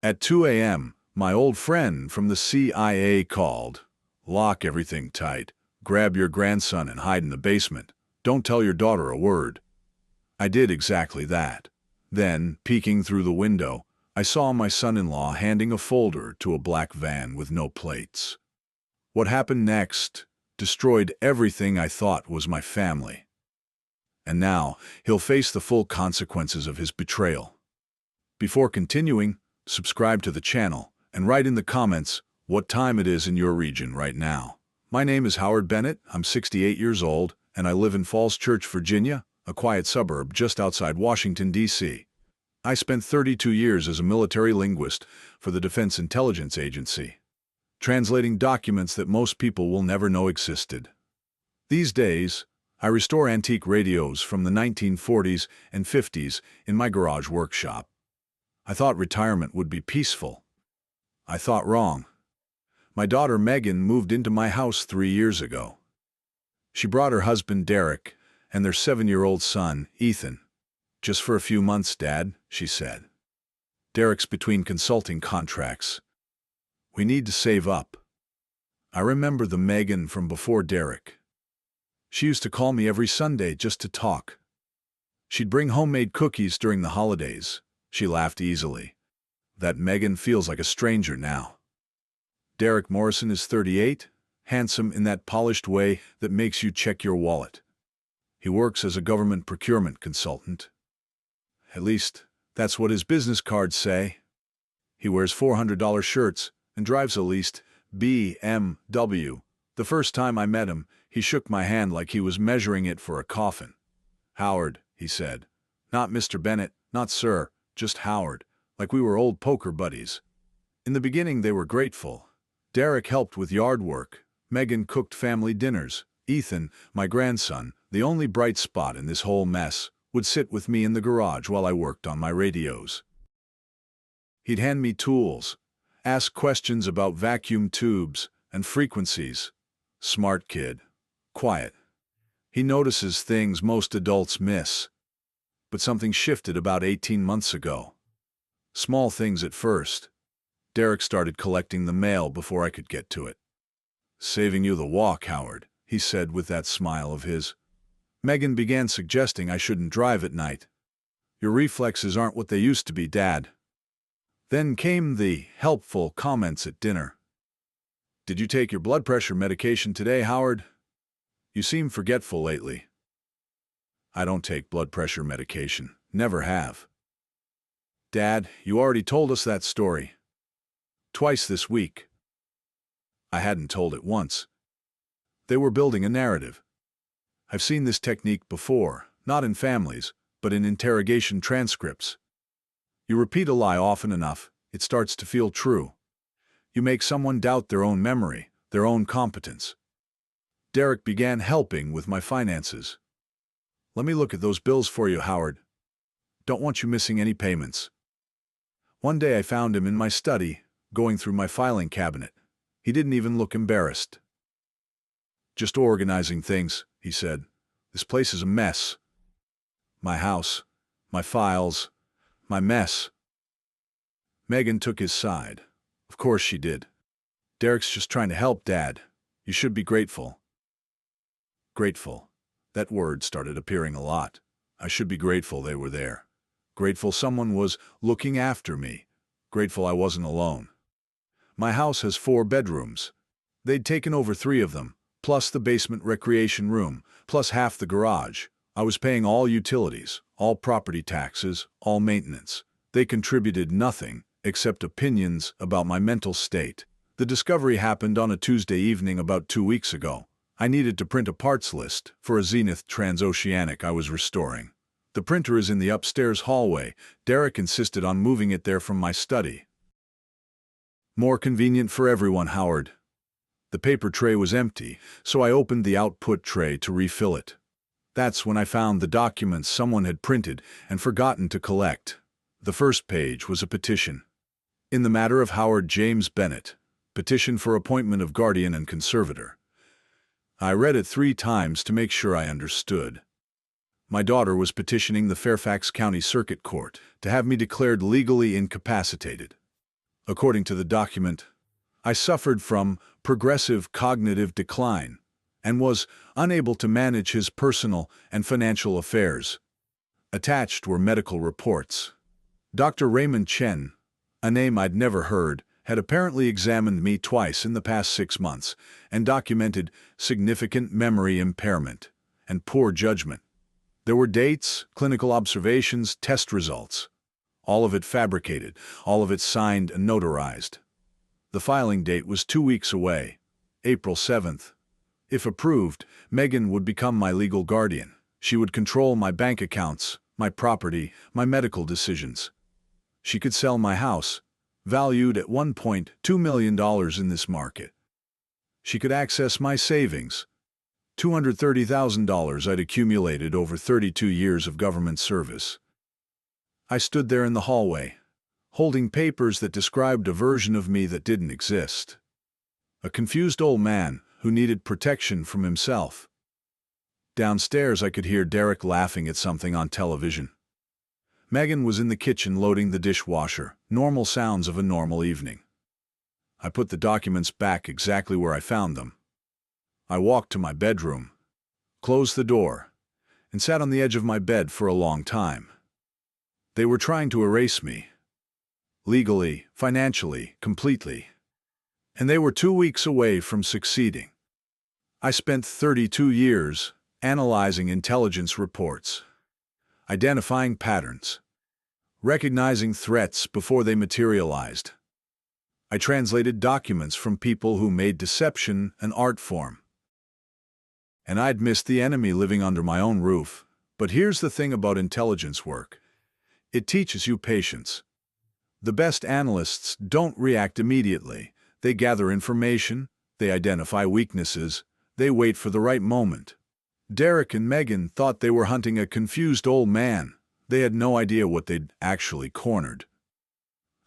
At 2 a.m., my old friend from the CIA called. Lock everything tight. Grab your grandson and hide in the basement. Don't tell your daughter a word. I did exactly that. Then, peeking through the window, I saw my son-in-law handing a folder to a black van with no plates. What happened next destroyed everything I thought was my family. And now, he'll face the full consequences of his betrayal. Before continuing, subscribe to the channel and write in the comments what time it is in your region right now. My name is Howard Bennett, I'm 68 years old, and I live in Falls Church, Virginia, a quiet suburb just outside Washington, D.C. I spent 32 years as a military linguist for the Defense Intelligence Agency, translating documents that most people will never know existed. These days, I restore antique radios from the 1940s and 50s in my garage workshop. I thought retirement would be peaceful. I thought wrong. My daughter Megan moved into my house 3 years ago. She brought her husband Derek and their 7-year-old son, Ethan. Just for a few months, Dad, she said. Derek's between consulting contracts. We need to save up. I remember the Megan from before Derek. She used to call me every Sunday just to talk. She'd bring homemade cookies during the holidays. She laughed easily. That Megan feels like a stranger now. Derek Morrison is 38, handsome in that polished way that makes you check your wallet. He works as a government procurement consultant. At least, that's what his business cards say. He wears $400 shirts and drives a leased BMW. The first time I met him, he shook my hand like he was measuring it for a coffin. Howard, he said. Not Mr. Bennett, not sir, just Howard, like we were old poker buddies. In the beginning they were grateful. Derek helped with yard work. Megan cooked family dinners. Ethan, my grandson, the only bright spot in this whole mess, would sit with me in the garage while I worked on my radios. He'd hand me tools, ask questions about vacuum tubes and frequencies. Smart kid. Quiet. He notices things most adults miss. But something shifted about 18 months ago. Small things at first. Derek started collecting the mail before I could get to it. Saving you the walk, Howard, he said with that smile of his. Megan began suggesting I shouldn't drive at night. Your reflexes aren't what they used to be, Dad. Then came the helpful comments at dinner. Did you take your blood pressure medication today, Howard? You seem forgetful lately. I don't take blood pressure medication. Never have. Dad, you already told us that story. Twice this week. I hadn't told it once. They were building a narrative. I've seen this technique before, not in families, but in interrogation transcripts. You repeat a lie often enough, it starts to feel true. You make someone doubt their own memory, their own competence. Derek began helping with my finances. Let me look at those bills for you, Howard. Don't want you missing any payments. One day I found him in my study, going through my filing cabinet. He didn't even look embarrassed. Just organizing things, he said. This place is a mess. My house, my files, my mess. Megan took his side. Of course she did. Derek's just trying to help, Dad. You should be grateful. Grateful. That word started appearing a lot. I should be grateful they were there. Grateful someone was looking after me. Grateful I wasn't alone. My house has 4 bedrooms. They'd taken over 3 of them, plus the basement recreation room, plus half the garage. I was paying all utilities, all property taxes, all maintenance. They contributed nothing except opinions about my mental state. The discovery happened on a Tuesday evening about 2 weeks ago. I needed to print a parts list for a Zenith transoceanic I was restoring. The printer is in the upstairs hallway. Derek insisted on moving it there from my study. More convenient for everyone, Howard. The paper tray was empty, so I opened the output tray to refill it. That's when I found the documents someone had printed and forgotten to collect. The first page was a petition. In the matter of Howard James Bennett, petition for appointment of guardian and conservator. I read it 3 times to make sure I understood. My daughter was petitioning the Fairfax County Circuit Court to have me declared legally incapacitated. According to the document, I suffered from progressive cognitive decline and was unable to manage his personal and financial affairs. Attached were medical reports. Dr. Raymond Chen, a name I'd never heard, had apparently examined me twice in the past 6 months and documented significant memory impairment and poor judgment. There were dates, clinical observations, test results. All of it fabricated, all of it signed and notarized. The filing date was 2 weeks away, April 7th. If approved, Megan would become my legal guardian. She would control my bank accounts, my property, my medical decisions. She could sell my house, valued at $1.2 million in this market. She could access my savings, $230,000 I'd accumulated over 32 years of government service. I stood there in the hallway, holding papers that described a version of me that didn't exist. A confused old man who needed protection from himself. Downstairs I could hear Derek laughing at something on television. Megan was in the kitchen loading the dishwasher, normal sounds of a normal evening. I put the documents back exactly where I found them. I walked to my bedroom, closed the door, and sat on the edge of my bed for a long time. They were trying to erase me. Legally, financially, completely. And they were 2 weeks away from succeeding. I spent 32 years analyzing intelligence reports, identifying patterns, recognizing threats before they materialized. I translated documents from people who made deception an art form. And I'd missed the enemy living under my own roof. But here's the thing about intelligence work. It teaches you patience. The best analysts don't react immediately. They gather information, they identify weaknesses, they wait for the right moment. Derek and Megan thought they were hunting a confused old man. They had no idea what they'd actually cornered.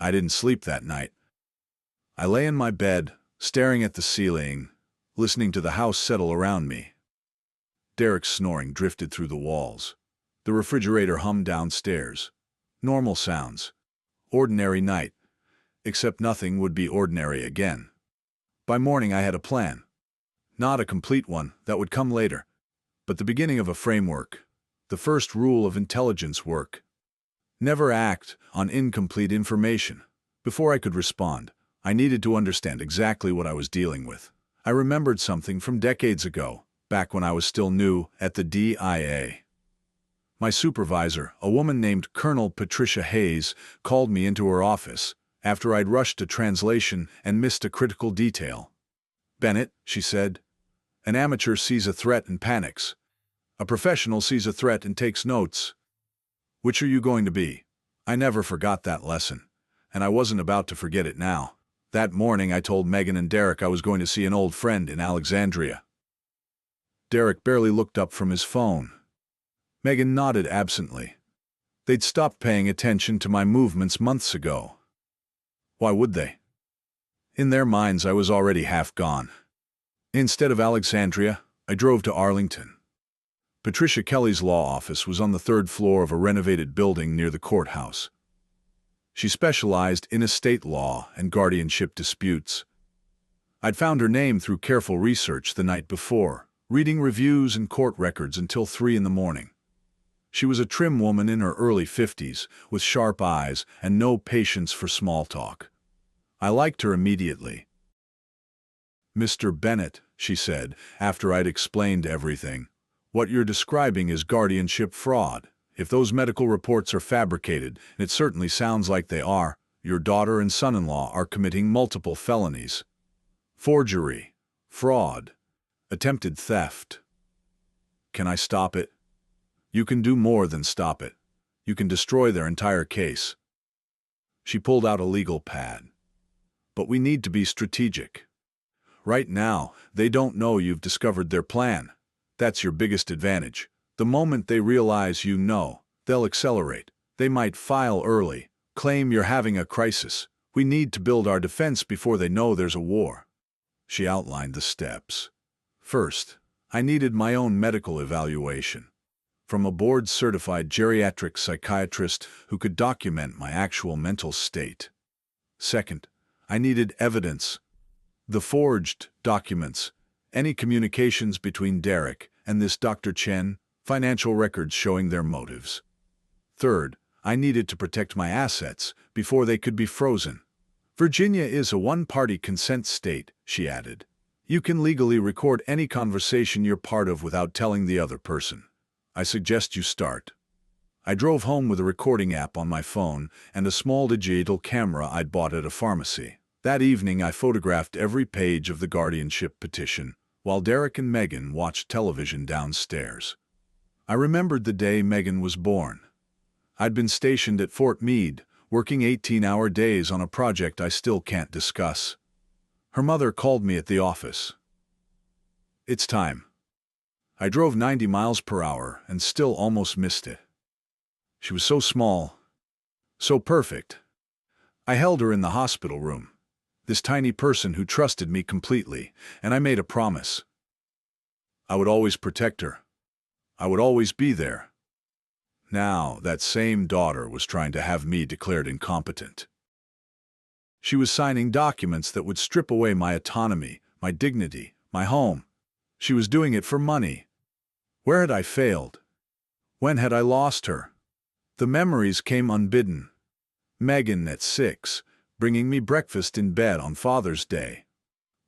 I didn't sleep that night. I lay in my bed, staring at the ceiling, listening to the house settle around me. Derek's snoring drifted through the walls. The refrigerator hummed downstairs. Normal sounds. Ordinary night. Except nothing would be ordinary again. By morning I had a plan. Not a complete one, that would come later. But the beginning of a framework. The first rule of intelligence work. Never act on incomplete information. Before I could respond, I needed to understand exactly what I was dealing with. I remembered something from decades ago, back when I was still new at the DIA. My supervisor, a woman named Colonel Patricia Hayes, called me into her office after I'd rushed a translation and missed a critical detail. "Bennett," she said, "an amateur sees a threat and panics. A professional sees a threat and takes notes. Which are you going to be?" I never forgot that lesson, and I wasn't about to forget it now. That morning I told Megan and Derek I was going to see an old friend in Alexandria. Derek barely looked up from his phone. Megan nodded absently. They'd stopped paying attention to my movements months ago. Why would they? In their minds I was already half gone. Instead of Alexandria, I drove to Arlington. Patricia Kelly's law office was on the 3rd floor of a renovated building near the courthouse. She specialized in estate law and guardianship disputes. I'd found her name through careful research the night before, reading reviews and court records until 3 in the morning. She was a trim woman in her early 50s, with sharp eyes and no patience for small talk. I liked her immediately. "Mr. Bennett," she said, after I'd explained everything, "what you're describing is guardianship fraud. If those medical reports are fabricated, and it certainly sounds like they are, your daughter and son-in-law are committing multiple felonies. Forgery, fraud, attempted theft. Can I stop it?" "You can do more than stop it. You can destroy their entire case." She pulled out a legal pad. "But we need to be strategic. Right now, they don't know you've discovered their plan. That's your biggest advantage. The moment they realize you know, they'll accelerate. They might file early, claim you're having a crisis. We need to build our defense before they know there's a war." She outlined the steps. First, I needed my own medical evaluation. From a board-certified geriatric psychiatrist who could document my actual mental state. Second, I needed evidence. The forged documents, any communications between Derek and this Dr. Chen, financial records showing their motives. Third, I needed to protect my assets before they could be frozen. Virginia is a one-party consent state, she added. You can legally record any conversation you're part of without telling the other person. I suggest you start. I drove home with a recording app on my phone and a small digital camera I'd bought at a pharmacy. That evening I photographed every page of the guardianship petition, while Derek and Megan watched television downstairs. I remembered the day Megan was born. I'd been stationed at Fort Meade, working 18-hour days on a project I still can't discuss. Her mother called me at the office. It's time. I drove 90 miles per hour and still almost missed it. She was so small, so perfect. I held her in the hospital room, this tiny person who trusted me completely, and I made a promise. I would always protect her. I would always be there. Now, that same daughter was trying to have me declared incompetent. She was signing documents that would strip away my autonomy, my dignity, my home. She was doing it for money. Where had I failed? When had I lost her? The memories came unbidden. Megan at 6, bringing me breakfast in bed on Father's Day.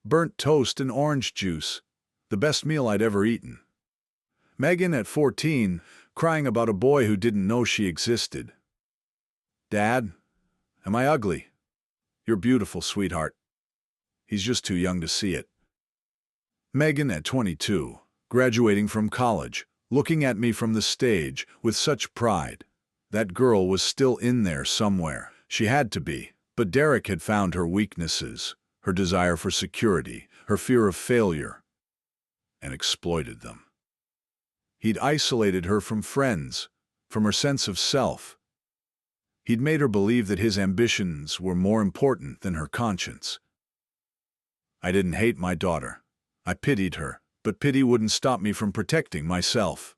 Burnt toast and orange juice, the best meal I'd ever eaten. Megan at 14, crying about a boy who didn't know she existed. Dad, am I ugly? You're beautiful, sweetheart. He's just too young to see it. Megan at 22, graduating from college, looking at me from the stage with such pride. That girl was still in there somewhere. She had to be. But Derek had found her weaknesses, her desire for security, her fear of failure, and exploited them. He'd isolated her from friends, from her sense of self. He'd made her believe that his ambitions were more important than her conscience. I didn't hate my daughter. I pitied her, but pity wouldn't stop me from protecting myself.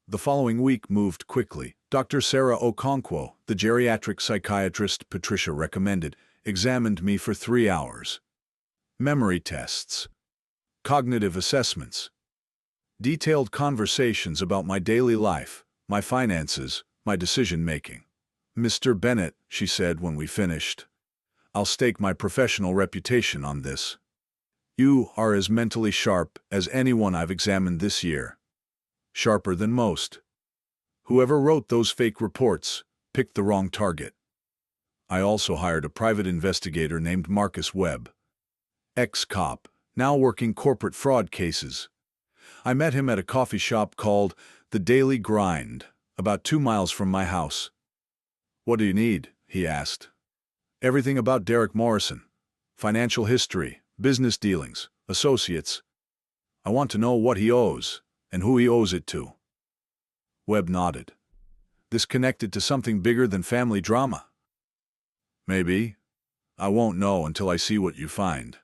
The following week moved quickly. Dr. Sarah Okonkwo, the geriatric psychiatrist Patricia recommended, examined me for 3 hours. Memory tests, cognitive assessments, detailed conversations about my daily life, my finances, my decision-making. Mr. Bennett, she said when we finished, I'll stake my professional reputation on this. You are as mentally sharp as anyone I've examined this year. Sharper than most. Whoever wrote those fake reports picked the wrong target. I also hired a private investigator named Marcus Webb. Ex-cop, now working corporate fraud cases. I met him at a coffee shop called The Daily Grind, about 2 miles from my house. What do you need? He asked. Everything about Derek Morrison. Financial history, business dealings, associates. I want to know what he owes and who he owes it to. Webb nodded. This connected to something bigger than family drama? Maybe. I won't know until I see what you find.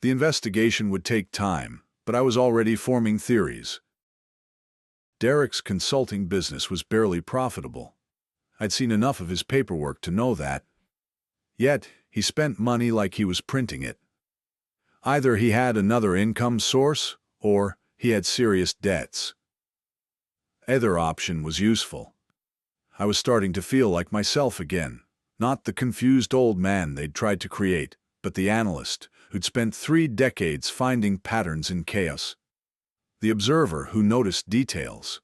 The investigation would take time, but I was already forming theories. Derek's consulting business was barely profitable. I'd seen enough of his paperwork to know that. Yet, he spent money like he was printing it. Either he had another income source, or he had serious debts. Either option was useful. I was starting to feel like myself again, not the confused old man they'd tried to create, but the analyst who'd spent 3 decades finding patterns in chaos. The observer who noticed details.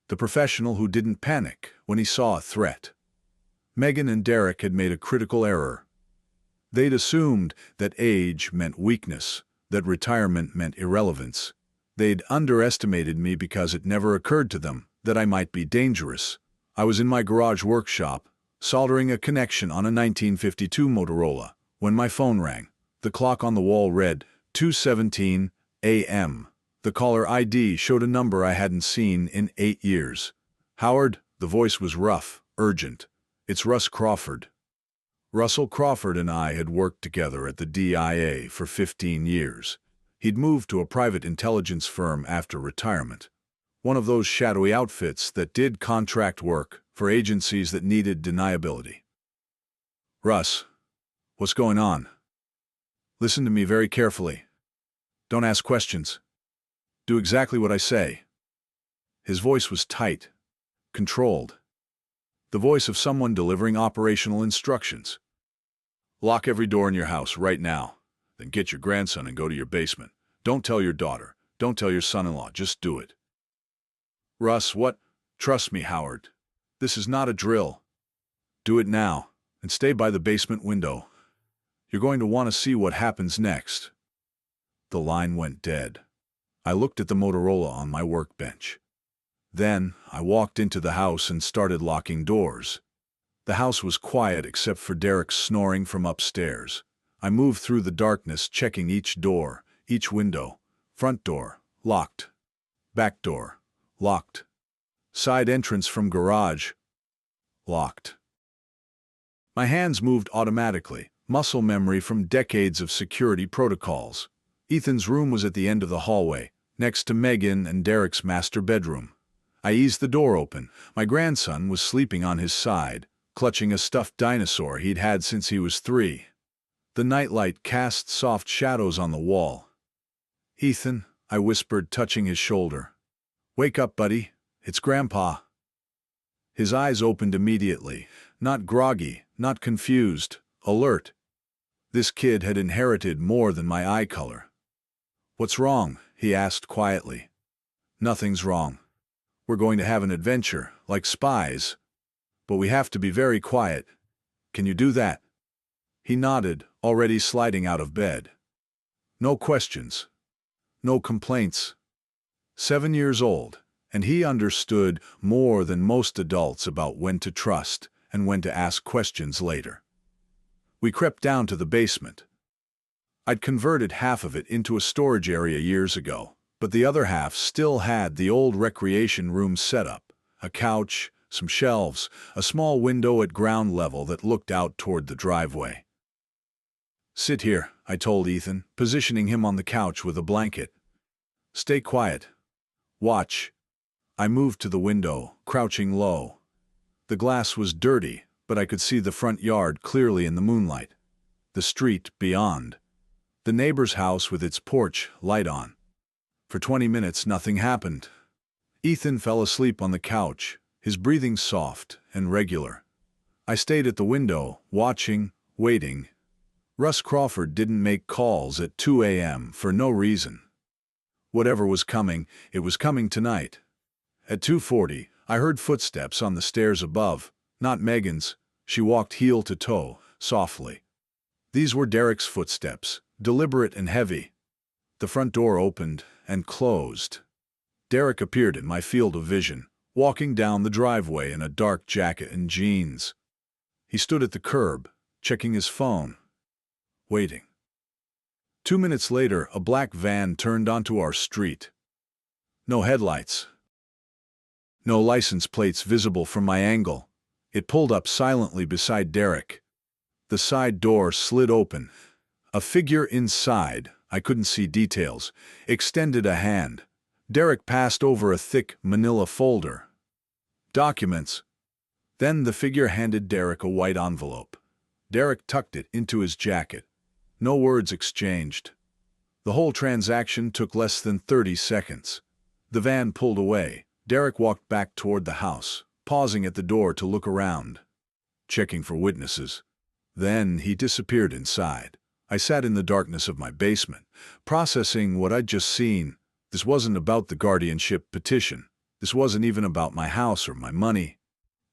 The professional who didn't panic when he saw a threat. Megan and Derek had made a critical error. They'd assumed that age meant weakness, that retirement meant irrelevance. They'd underestimated me because it never occurred to them that I might be dangerous. I was in my garage workshop, soldering a connection on a 1952 Motorola, when my phone rang. The clock on the wall read 2:17 a.m. The caller ID showed a number I hadn't seen in 8 years. Howard, the voice was rough, urgent. It's Russ Crawford. Russell Crawford and I had worked together at the DIA for 15 years. He'd moved to a private intelligence firm after retirement. One of those shadowy outfits that did contract work for agencies that needed deniability. Russ, what's going on? Listen to me very carefully. Don't ask questions. Do exactly what I say. His voice was tight, controlled. The voice of someone delivering operational instructions. Lock every door in your house right now. Then get your grandson and go to your basement. Don't tell your daughter. Don't tell your son-in-law. Just do it. Russ, what? Trust me, Howard. This is not a drill. Do it now, and stay by the basement window. You're going to want to see what happens next. The line went dead. I looked at the Motorola on my workbench. Then I walked into the house and started locking doors. The house was quiet except for Derek's snoring from upstairs. I moved through the darkness, checking each door, each window. Front door, locked. Back door, locked. Side entrance from garage, locked. My hands moved automatically, muscle memory from decades of security protocols. Ethan's room was at the end of the hallway, next to Megan and Derek's master bedroom. I eased the door open. My grandson was sleeping on his side, clutching a stuffed dinosaur he'd had since he was 3. The nightlight cast soft shadows on the wall. "Ethan," I whispered, touching his shoulder. "Wake up, buddy. It's Grandpa." His eyes opened immediately, not groggy, not confused, alert. This kid had inherited more than my eye color. "What's wrong?" he asked quietly. "Nothing's wrong. We're going to have an adventure, like spies. But we have to be very quiet. Can you do that?" He nodded, already sliding out of bed. No questions. No complaints. 7 years old, and he understood more than most adults about when to trust and when to ask questions later. We crept down to the basement. I'd converted half of it into a storage area years ago, but the other half still had the old recreation room setup, a couch, some shelves, a small window at ground level that looked out toward the driveway. "Sit here," I told Ethan, positioning him on the couch with a blanket. "Stay quiet. Watch." I moved to the window, crouching low. The glass was dirty, but I could see the front yard clearly in the moonlight. The street beyond. The neighbor's house with its porch light on. For 20 minutes nothing happened. Ethan fell asleep on the couch, his breathing soft and regular. I stayed at the window, watching, waiting. Russ Crawford didn't make calls at 2 a.m. for no reason. Whatever was coming, it was coming tonight. At 2:40, I heard footsteps on the stairs above, not Megan's. She walked heel to toe, softly. These were Derek's footsteps, deliberate and heavy. The front door opened and closed. Derek appeared in my field of vision, walking down the driveway in a dark jacket and jeans. He stood at the curb, checking his phone, waiting. 2 minutes later, a black van turned onto our street. No headlights. No license plates visible from my angle. It pulled up silently beside Derek. The side door slid open. A figure inside, I couldn't see details, extended a hand. Derek passed over a thick manila folder. "Documents." Then the figure handed Derek a white envelope. Derek tucked it into his jacket. No words exchanged. The whole transaction took less than 30 seconds. The van pulled away. Derek walked back toward the house, pausing at the door to look around, checking for witnesses. Then he disappeared inside. I sat in the darkness of my basement, processing what I'd just seen. This wasn't about the guardianship petition. This wasn't even about my house or my money.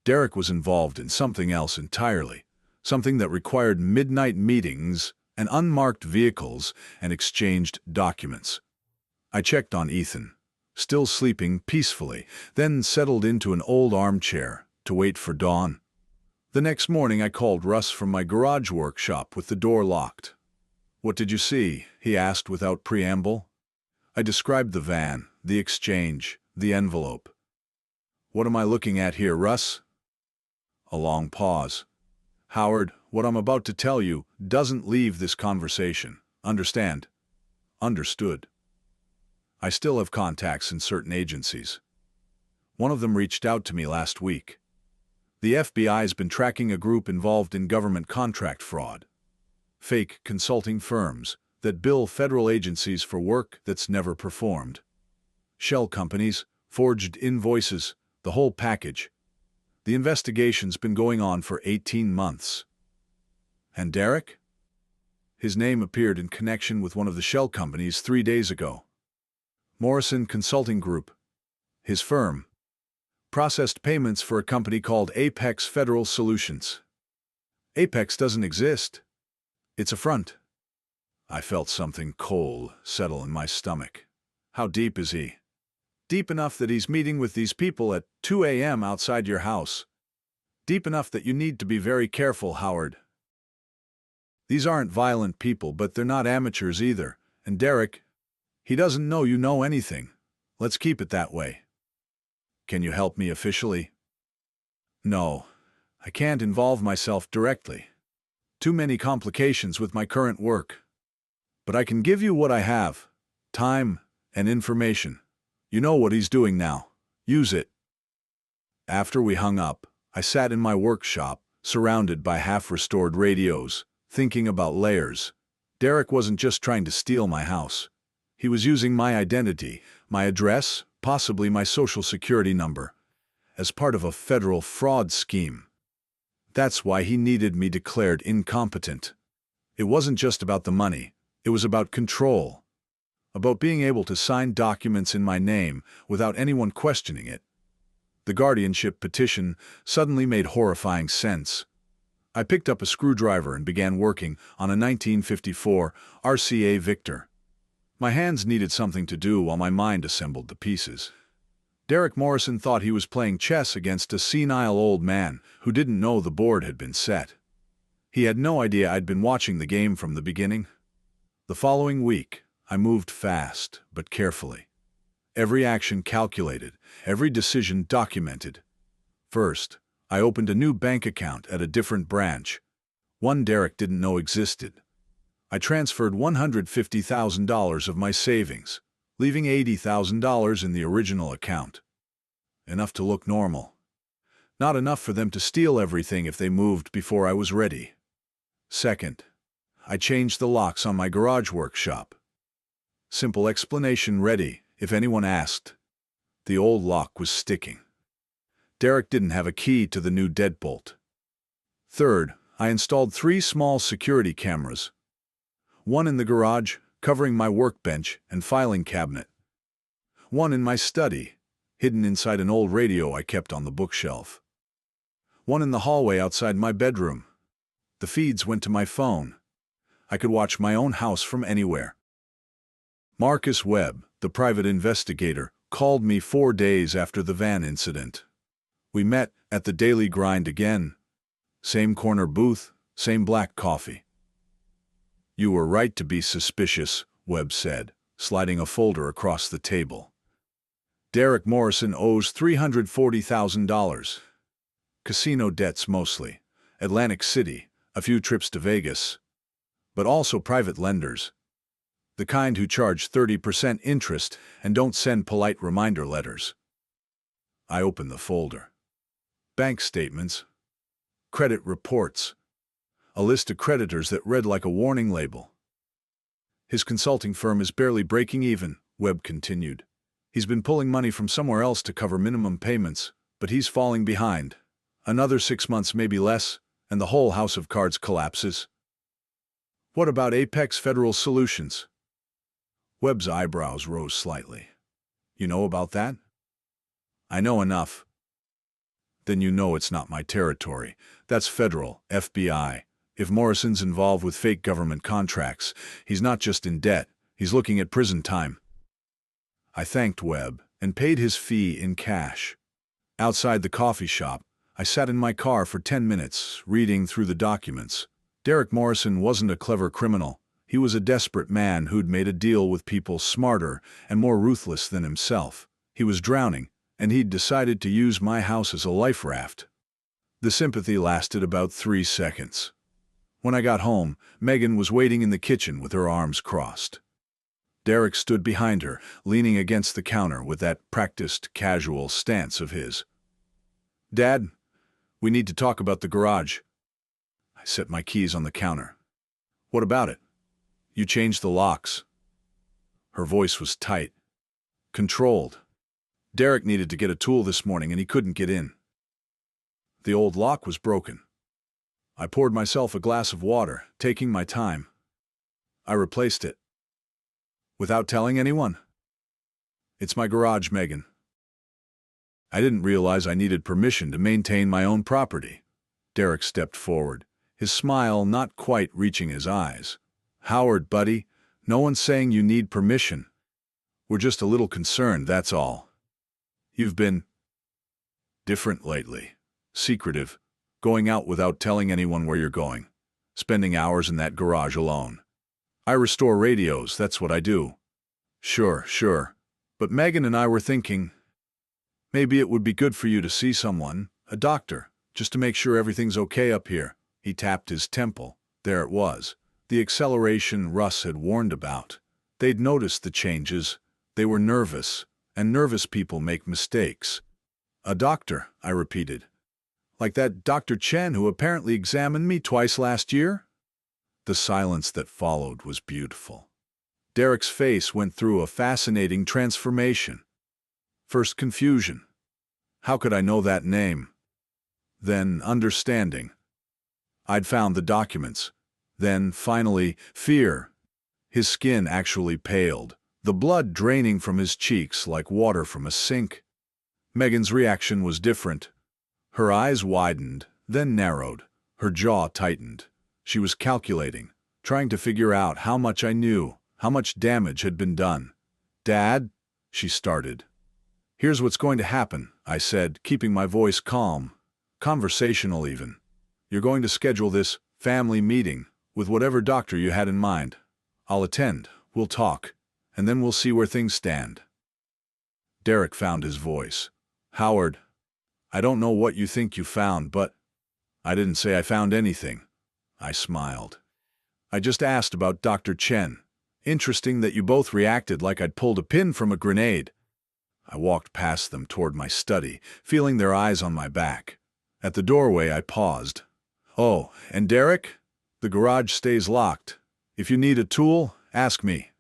Derek was involved in something else entirely, something that required midnight meetings and unmarked vehicles and exchanged documents. I checked on Ethan, still sleeping peacefully, then settled into an old armchair to wait for dawn. The next morning I called Russ from my garage workshop with the door locked. "What did you see?" he asked without preamble. I described the van, the exchange, the envelope. "What am I looking at here, Russ?" A long pause. "Howard, what I'm about to tell you doesn't leave this conversation. Understand?" "Understood." "I still have contacts in certain agencies. One of them reached out to me last week. The FBI's been tracking a group involved in government contract fraud. Fake consulting firms that bill federal agencies for work that's never performed. Shell companies, forged invoices, the whole package. The investigation's been going on for 18 months. And Derek? His name appeared in connection with one of the shell companies 3 days ago. Morrison Consulting Group. His firm processed payments for a company called Apex Federal Solutions. Apex doesn't exist. It's a front. I felt something cold settle in my stomach. How deep is he? Deep enough that he's meeting with these people at 2 a.m. outside your house. Deep enough that you need to be very careful, Howard. These aren't violent people, but they're not amateurs either. And Derek, he doesn't know you know anything. Let's keep it that way. Can you help me officially? No, I can't involve myself directly. Too many complications with my current work. But I can give you what I have: time and information. You know what he's doing now. Use it. After we hung up, I sat in my workshop, surrounded by half-restored radios, thinking about layers. Derek wasn't just trying to steal my house. He was using my identity, my address, possibly my social security number, as part of a federal fraud scheme. That's why he needed me declared incompetent. It wasn't just about the money. It was about control. About being able to sign documents in my name without anyone questioning it. The guardianship petition suddenly made horrifying sense. I picked up a screwdriver and began working on a 1954 RCA Victor. My hands needed something to do while my mind assembled the pieces. Derek Morrison thought he was playing chess against a senile old man who didn't know the board had been set. He had no idea I'd been watching the game from the beginning. The following week, I moved fast, but carefully. Every action calculated, every decision documented. First, I opened a new bank account at a different branch, one Derek didn't know existed. I transferred $150,000 of my savings, leaving $80,000 in the original account. Enough to look normal. Not enough for them to steal everything if they moved before I was ready. Second, I changed the locks on my garage workshop. Simple explanation ready, if anyone asked. The old lock was sticking. Derek didn't have a key to the new deadbolt. Third, I installed 3 small security cameras. One in the garage, covering my workbench and filing cabinet. One in my study, hidden inside an old radio I kept on the bookshelf. One in the hallway outside my bedroom. The feeds went to my phone. I could watch my own house from anywhere. Marcus Webb, the private investigator, called me 4 days after the van incident. We met at the Daily Grind again. Same corner booth, same black coffee. You were right to be suspicious, Webb said, sliding a folder across the table. Derek Morrison owes $340,000. Casino debts mostly, Atlantic City, a few trips to Vegas. But also private lenders. The kind who charge 30% interest and don't send polite reminder letters. I opened the folder. Bank statements. Credit reports. A list of creditors that read like a warning label. His consulting firm is barely breaking even, Webb continued. He's been pulling money from somewhere else to cover minimum payments, but he's falling behind. Another 6 months, maybe less, and the whole house of cards collapses. What about Apex Federal Solutions? Webb's eyebrows rose slightly. You know about that? I know enough. Then you know it's not my territory. That's federal, FBI. If Morrison's involved with fake government contracts, he's not just in debt, he's looking at prison time. I thanked Webb and paid his fee in cash. Outside the coffee shop, I sat in my car for 10 minutes, reading through the documents. Derek Morrison wasn't a clever criminal. He was a desperate man who'd made a deal with people smarter and more ruthless than himself. He was drowning, and he'd decided to use my house as a life raft. The sympathy lasted about 3 seconds. When I got home, Megan was waiting in the kitchen with her arms crossed. Derek stood behind her, leaning against the counter with that practiced, casual stance of his. "Dad, We need to talk about the garage. I set my keys on the counter. What about it? You changed the locks. Her voice was tight, controlled. Derek needed to get a tool this morning and he couldn't get in. The old lock was broken. I poured myself a glass of water, taking my time. I replaced it. Without telling anyone? It's my garage, Megan. I didn't realize I needed permission to maintain my own property. Derek stepped forward, his smile not quite reaching his eyes. Howard, buddy, no one's saying you need permission. We're just a little concerned, that's all. You've been different lately. Secretive, going out without telling anyone where you're going, spending hours in that garage alone. I restore radios, that's what I do. Sure. But Megan and I were thinking, maybe it would be good for you to see someone, a doctor, just to make sure everything's okay up here. He tapped his temple. There it was, the acceleration Russ had warned about. They'd noticed the changes. They were nervous, and nervous people make mistakes. A doctor, I repeated. Like that Dr. Chen who apparently examined me twice last year? The silence that followed was beautiful. Derek's face went through a fascinating transformation. First confusion. How could I know that name? Then understanding. I'd found the documents. Then, finally, fear. His skin actually paled, the blood draining from his cheeks like water from a sink. Megan's reaction was different. Her eyes widened, then narrowed. Her jaw tightened. She was calculating, trying to figure out how much I knew, how much damage had been done. Dad, she started. Here's what's going to happen, I said, keeping my voice calm, conversational even. You're going to schedule this family meeting with whatever doctor you had in mind. I'll attend, we'll talk, and then we'll see where things stand. Derek found his voice. Howard, I don't know what you think you found, but I didn't say I found anything. I smiled. I just asked about Dr. Chen. Interesting that you both reacted like I'd pulled a pin from a grenade. I walked past them toward my study, feeling their eyes on my back. At the doorway, I paused. Oh, and Derek? The garage stays locked. If you need a tool, ask me.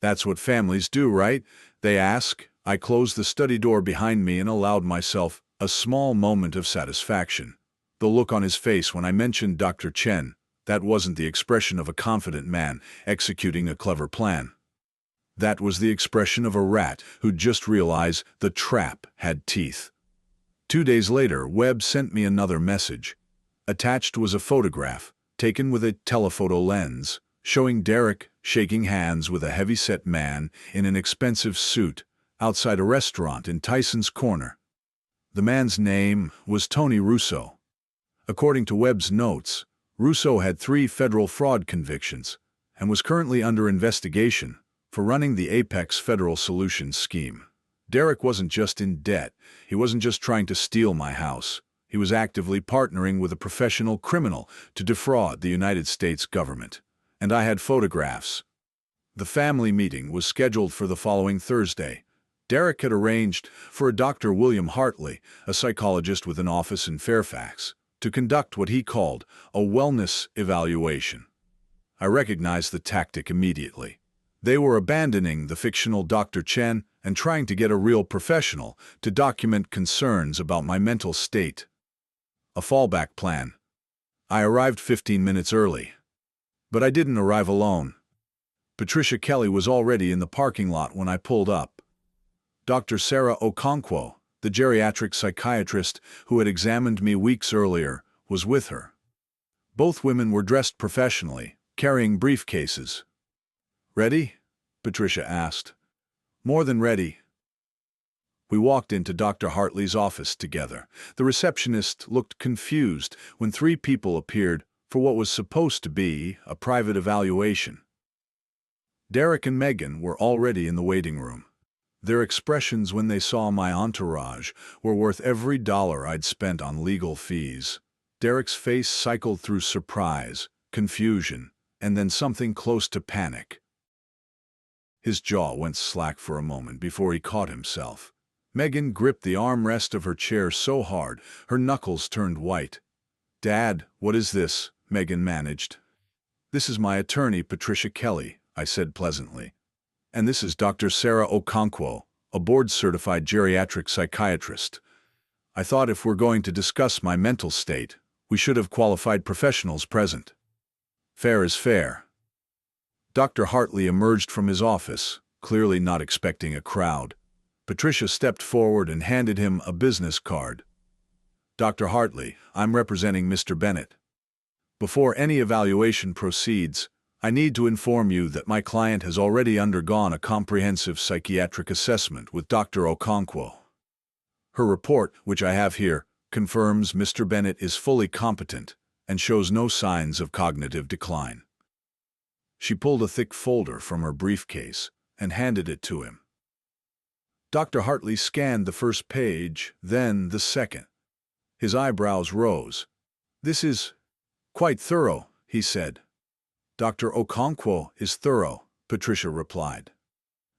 That's what families do, right? They ask. I closed the study door behind me and allowed myself a small moment of satisfaction. The look on his face when I mentioned Dr. Chen, that wasn't the expression of a confident man executing a clever plan. That was the expression of a rat who'd just realized the trap had teeth. 2 days later, Webb sent me another message. Attached was a photograph, taken with a telephoto lens, showing Derek shaking hands with a heavy-set man in an expensive suit outside a restaurant in Tyson's Corner. The man's name was Tony Russo. According to Webb's notes, Russo had 3 federal fraud convictions and was currently under investigation for running the Apex Federal Solutions scheme. Derek wasn't just in debt. He wasn't just trying to steal my house. He was actively partnering with a professional criminal to defraud the United States government. And I had photographs. The family meeting was scheduled for the following Thursday. Derek had arranged for a Dr. William Hartley, a psychologist with an office in Fairfax, to conduct what he called a wellness evaluation. I recognized the tactic immediately. They were abandoning the fictional Dr. Chen and trying to get a real professional to document concerns about my mental state. A fallback plan. I arrived 15 minutes early. But I didn't arrive alone. Patricia Kelly was already in the parking lot when I pulled up. Dr. Sarah Okonkwo, the geriatric psychiatrist who had examined me weeks earlier, was with her. Both women were dressed professionally, carrying briefcases. Ready? Patricia asked. More than ready. We walked into Dr. Hartley's office together. The receptionist looked confused when 3 people appeared for what was supposed to be a private evaluation. Derek and Megan were already in the waiting room. Their expressions when they saw my entourage were worth every dollar I'd spent on legal fees. Derek's face cycled through surprise, confusion, and then something close to panic. His jaw went slack for a moment before he caught himself. Megan gripped the armrest of her chair so hard, her knuckles turned white. "Dad, what is this?" Megan managed. "This is my attorney, Patricia Kelly," I said pleasantly. "And this is Dr. Sarah Okonkwo, a board-certified geriatric psychiatrist. I thought if we're going to discuss my mental state, we should have qualified professionals present. Fair is fair." Dr. Hartley emerged from his office, clearly not expecting a crowd. Patricia stepped forward and handed him a business card. "Dr. Hartley, I'm representing Mr. Bennett. Before any evaluation proceeds, I need to inform you that my client has already undergone a comprehensive psychiatric assessment with Dr. Okonkwo. Her report, which I have here, confirms Mr. Bennett is fully competent and shows no signs of cognitive decline." She pulled a thick folder from her briefcase and handed it to him. Dr. Hartley scanned the first page, then the second. His eyebrows rose. "This is quite thorough," he said. "Dr. Okonkwo is thorough," Patricia replied.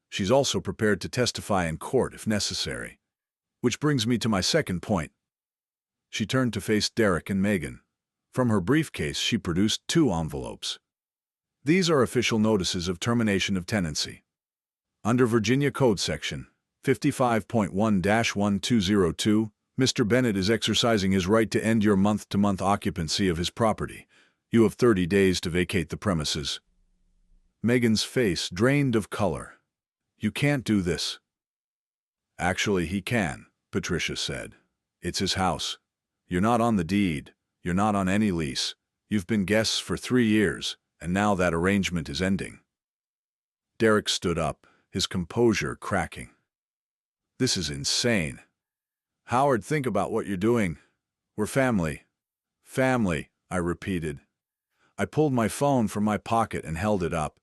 "She's also prepared to testify in court if necessary. Which brings me to my second point." She turned to face Derek and Megan. From her briefcase she produced 2 envelopes. "These are official notices of termination of tenancy. Under Virginia Code Section 55.1-1202, Mr. Bennett is exercising his right to end your month-to-month occupancy of his property. You have 30 days to vacate the premises." Megan's face drained of color. "You can't do this." "Actually, he can," Patricia said. "It's his house. You're not on the deed. You're not on any lease. You've been guests for 3 years, and now that arrangement is ending." Derek stood up, his composure cracking. "This is insane. Howard, think about what you're doing. We're family." "Family," I repeated. I pulled my phone from my pocket and held it up.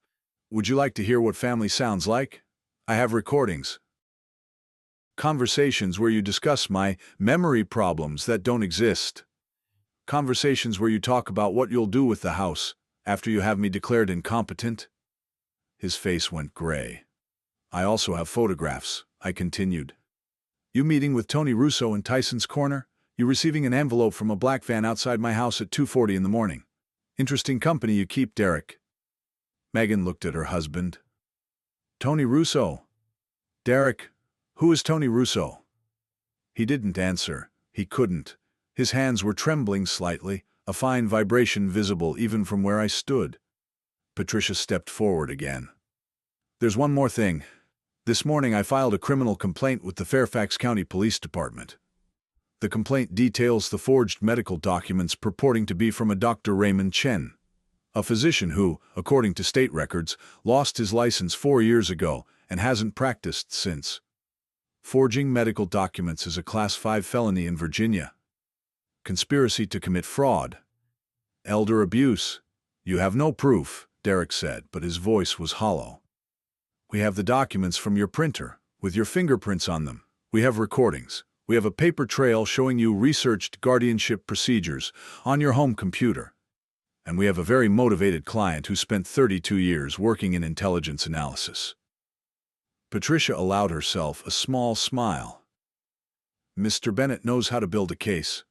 "Would you like to hear what family sounds like? I have recordings. Conversations where you discuss my memory problems that don't exist. Conversations where you talk about what you'll do with the house after you have me declared incompetent." His face went gray. "I also have photographs," I continued. "You meeting with Tony Russo in Tyson's Corner? You receiving an envelope from a black van outside my house at 2:40 in the morning. Interesting company you keep, Derek." Megan looked at her husband. "Tony Russo? Derek, who is Tony Russo?" He didn't answer. He couldn't. His hands were trembling slightly, a fine vibration visible even from where I stood. Patricia stepped forward again. "There's one more thing. This morning I filed a criminal complaint with the Fairfax County Police Department. The complaint details the forged medical documents purporting to be from a Dr. Raymond Chen, a physician who, according to state records, lost his license 4 years ago and hasn't practiced since. Forging medical documents is a Class 5 felony in Virginia. Conspiracy to commit fraud. Elder abuse. You have no proof," Derek said, but his voice was hollow. "We have the documents from your printer, with your fingerprints on them. We have recordings. We have a paper trail showing you researched guardianship procedures on your home computer. And we have a very motivated client who spent 32 years working in intelligence analysis." Patricia allowed herself a small smile. "Mr. Bennett knows how to build a case."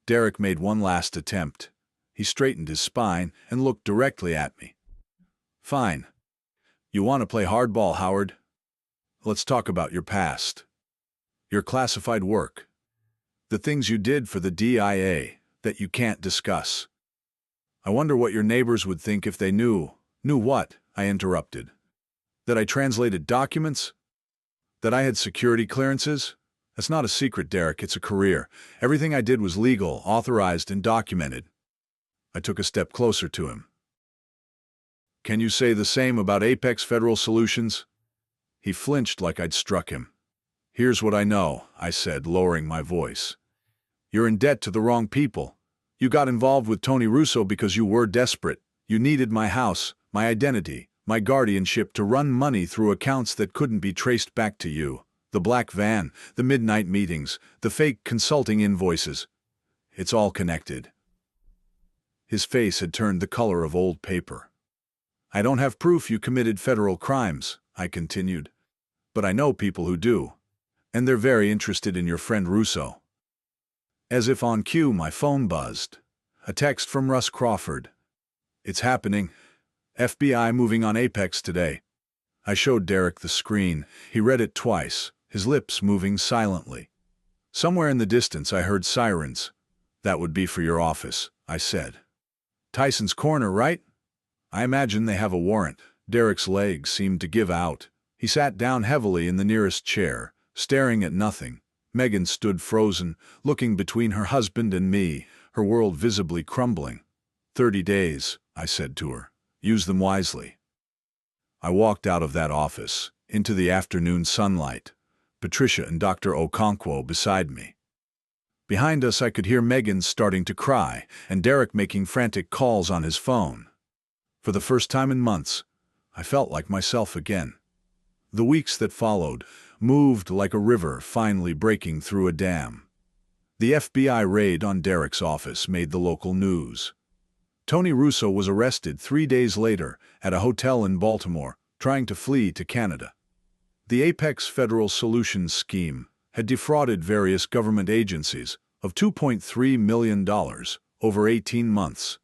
Derek made one last attempt. He straightened his spine and looked directly at me. "Fine. You want to play hardball, Howard? Let's talk about your past. Your classified work. The things you did for the DIA that you can't discuss. I wonder what your neighbors would think if they knew." "Knew what?" I interrupted. "That I translated documents? That I had security clearances? That's not a secret, Derek, it's a career. Everything I did was legal, authorized, and documented." I took a step closer to him. "Can you say the same about Apex Federal Solutions?" He flinched like I'd struck him. "Here's what I know," I said, lowering my voice. "You're in debt to the wrong people. You got involved with Tony Russo because you were desperate. You needed my house, my identity, my guardianship to run money through accounts that couldn't be traced back to you. The black van, the midnight meetings, the fake consulting invoices. It's all connected." His face had turned the color of old paper. "I don't have proof you committed federal crimes," I continued. "But I know people who do. And they're very interested in your friend Russo. As if on cue, my phone buzzed. A text from Russ Crawford. It's happening. FBI moving on Apex today. I showed Derek the screen. He read it twice, his lips moving silently. Somewhere in the distance I heard sirens. That would be for your office, I said. Tyson's Corner, right? I imagine they have a warrant. Derek's legs seemed to give out. He sat down heavily in the nearest chair, staring at nothing. Megan stood frozen, looking between her husband and me, her world visibly crumbling. 30 days, I said to her. Use them wisely. I walked out of that office, into the afternoon sunlight, Patricia and Dr. Okonkwo beside me. Behind us I could hear Megan starting to cry, and Derek making frantic calls on his phone. For the first time in months, I felt like myself again. The weeks that followed moved like a river finally breaking through a dam. The FBI raid on Derek's office made the local news. Tony Russo was arrested 3 days later at a hotel in Baltimore, trying to flee to Canada. The Apex Federal Solutions Scheme had defrauded various government agencies of $2.3 million over 18 months.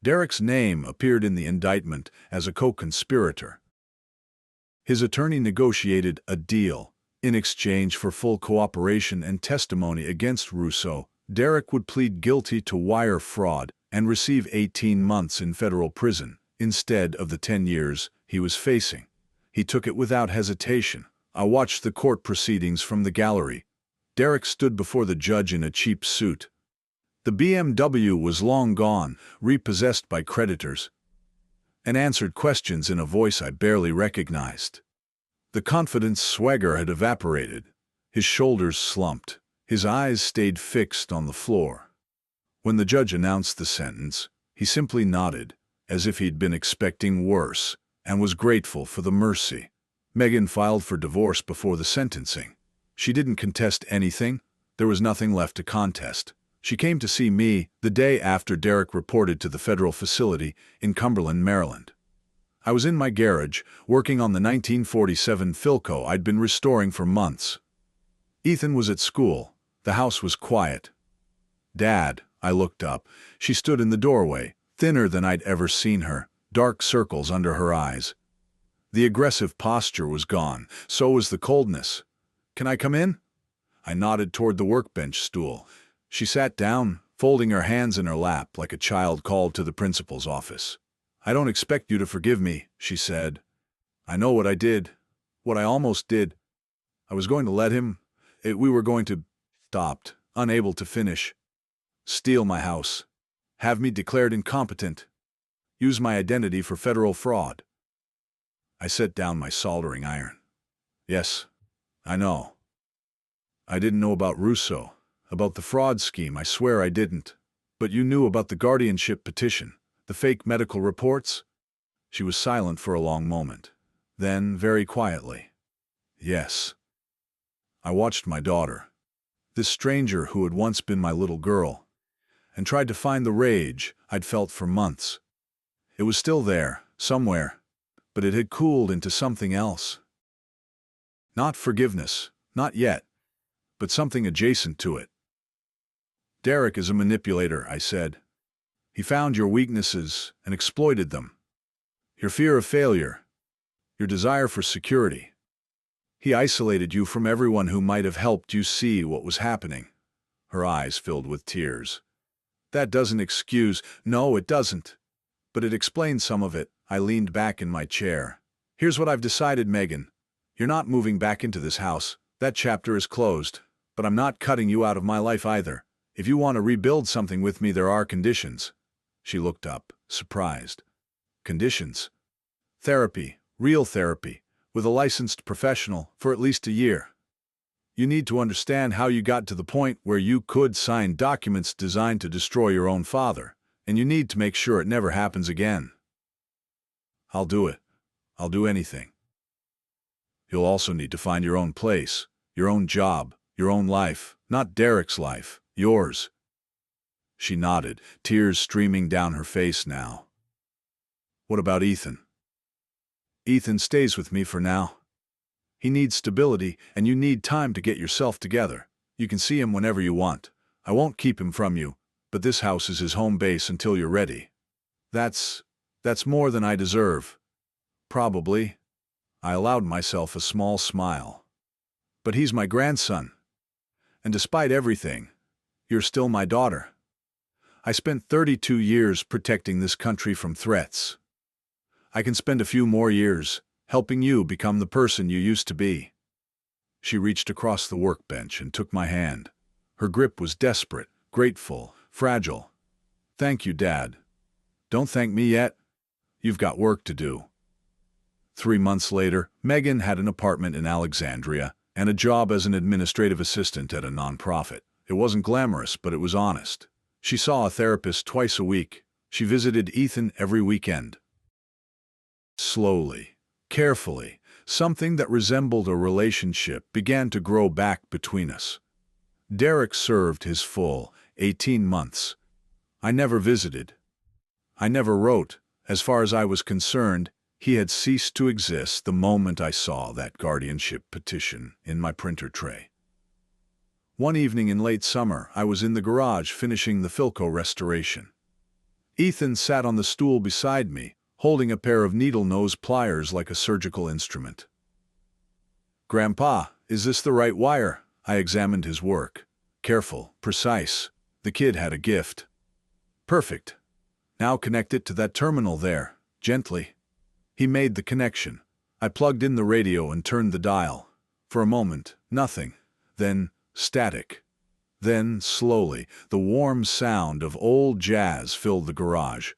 Derek's name appeared in the indictment as a co-conspirator. His attorney negotiated a deal. In exchange for full cooperation and testimony against Russo, Derek would plead guilty to wire fraud and receive 18 months in federal prison instead of the 10 years he was facing. He took it without hesitation. I watched the court proceedings from the gallery. Derek stood before the judge in a cheap suit. The BMW was long gone, repossessed by creditors, and answered questions in a voice I barely recognized. The confident swagger had evaporated. His shoulders slumped. His eyes stayed fixed on the floor. When the judge announced the sentence, he simply nodded, as if he'd been expecting worse, and was grateful for the mercy. Megan filed for divorce before the sentencing. She didn't contest anything. There was nothing left to contest. She came to see me the day after Derek reported to the federal facility in Cumberland, Maryland. I was in my garage, working on the 1947 Philco I'd been restoring for months. Ethan was at school. The house was quiet. "Dad," I looked up. She stood in the doorway, thinner than I'd ever seen her, dark circles under her eyes. The aggressive posture was gone, so was the coldness. "Can I come in?" I nodded toward the workbench stool. She sat down, folding her hands in her lap like a child called to the principal's office. "I don't expect you to forgive me," she said. "I know what I did, what I almost did. I was going to let him, we were going to—" Stopped, unable to finish. "Steal my house. Have me declared incompetent. Use my identity for federal fraud." I set down my soldering iron. "Yes, I know. I didn't know about Russo, about the fraud scheme, I swear I didn't. But you knew about the guardianship petition, the fake medical reports?" She was silent for a long moment. Then, very quietly, "Yes." I watched my daughter, this stranger who had once been my little girl, and tried to find the rage I'd felt for months. It was still there, somewhere, but it had cooled into something else. Not forgiveness, not yet, but something adjacent to it. "Derek is a manipulator," I said. "He found your weaknesses and exploited them. Your fear of failure, your desire for security. He isolated you from everyone who might have helped you see what was happening." Her eyes filled with tears. "That doesn't excuse—" "No, it doesn't. But it explains some of it." I leaned back in my chair. "Here's what I've decided, Megan. You're not moving back into this house. That chapter is closed. But I'm not cutting you out of my life either. If you want to rebuild something with me, there are conditions." She looked up, surprised. "Conditions?" "Therapy, real therapy, with a licensed professional for at least a year. You need to understand how you got to the point where you could sign documents designed to destroy your own father, and you need to make sure it never happens again." "I'll do it. I'll do anything." "You'll also need to find your own place, your own job, your own life, not Derek's life, yours." She nodded, tears streaming down her face now. "What about Ethan?" "Ethan stays with me for now. He needs stability, and you need time to get yourself together. You can see him whenever you want. I won't keep him from you, but this house is his home base until you're ready. That's more than I deserve. Probably. I allowed myself a small smile. But he's my grandson. And despite everything, you're still my daughter. I spent 32 years protecting this country from threats. I can spend a few more years helping you become the person you used to be. She reached across the workbench and took my hand. Her grip was desperate, grateful, fragile. Thank you, Dad. Don't thank me yet. You've got work to do. 3 months later, Megan had an apartment in Alexandria and a job as an administrative assistant at a nonprofit. It wasn't glamorous, but it was honest. She saw a therapist twice a week. She visited Ethan every weekend. Slowly, carefully, something that resembled a relationship began to grow back between us. Derek served his full 18 months. I never visited. I never wrote. As far as I was concerned, he had ceased to exist the moment I saw that guardianship petition in my printer tray. One evening in late summer, I was in the garage finishing the Philco restoration. Ethan sat on the stool beside me, holding a pair of needle-nose pliers like a surgical instrument. "Grandpa, is this the right wire?" I examined his work. Careful, precise. The kid had a gift. "Perfect. Now connect it to that terminal there, gently." He made the connection. I plugged in the radio and turned the dial. For a moment, nothing. Then, static. Then, slowly, the warm sound of old jazz filled the garage.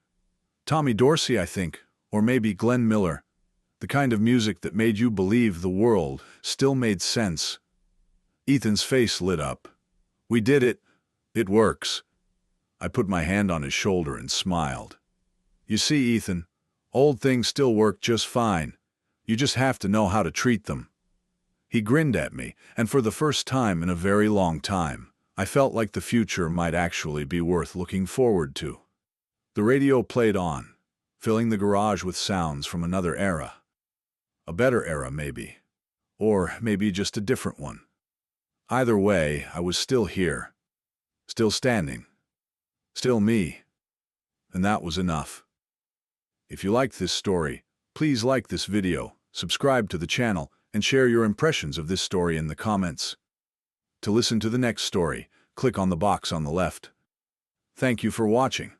Tommy Dorsey, I think, or maybe Glenn Miller. The kind of music that made you believe the world still made sense. Ethan's face lit up. "We did it. It works." I put my hand on his shoulder and smiled. "You see, Ethan, old things still work just fine. You just have to know how to treat them." He grinned at me, and for the first time in a very long time, I felt like the future might actually be worth looking forward to. The radio played on, filling the garage with sounds from another era. A better era, maybe. Or maybe just a different one. Either way, I was still here. Still standing. Still me. And that was enough. If you liked this story, please like this video, subscribe to the channel, and share your impressions of this story in the comments. To listen to the next story, click on the box on the left. Thank you for watching.